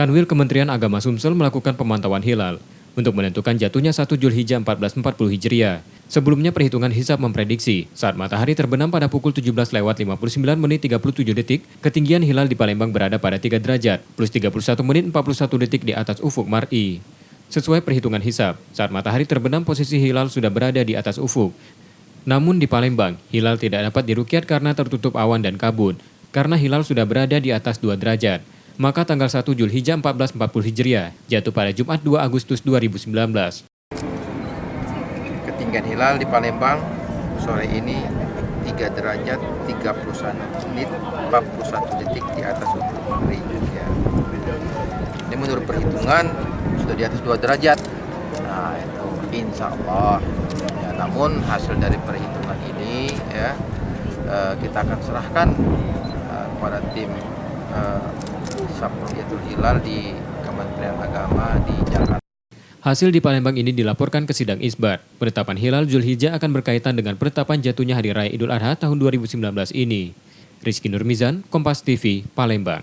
Kanwil Kementerian Agama Sumsel melakukan pemantauan hilal untuk menentukan jatuhnya 1 Zulhijjah 1440 Hijriah. Sebelumnya perhitungan hisab memprediksi saat matahari terbenam pada pukul 17:59:37, ketinggian hilal di Palembang berada pada 3 derajat plus 31 menit 41 detik di atas ufuk mar'i. Sesuai perhitungan hisab, saat matahari terbenam posisi hilal sudah berada di atas ufuk. Namun di Palembang, hilal tidak dapat dirukyat karena tertutup awan dan kabut. Karena hilal sudah berada di atas 2 derajat. Maka tanggal 1 Zulhijjah 1440 Hijriah jatuh pada Jumat 2 Agustus 2019. Ketinggian hilal di Palembang sore ini 3 derajat 31 menit 41 detik di atas ufuk mar'i. Ya. Ini menurut perhitungan sudah di atas 2 derajat. Nah itu insya Allah. Ya, namun hasil dari perhitungan ini ya kita akan serahkan kepada tim hisab ru'yatul hilal di Kementerian Agama di Jakarta. Hasil di Palembang ini dilaporkan ke sidang isbat. Penetapan hilal Zulhijjah akan berkaitan dengan penetapan jatuhnya Hari Raya Idul Adha tahun 2019 ini. Rizky Nurmizan, Kompas TV, Palembang.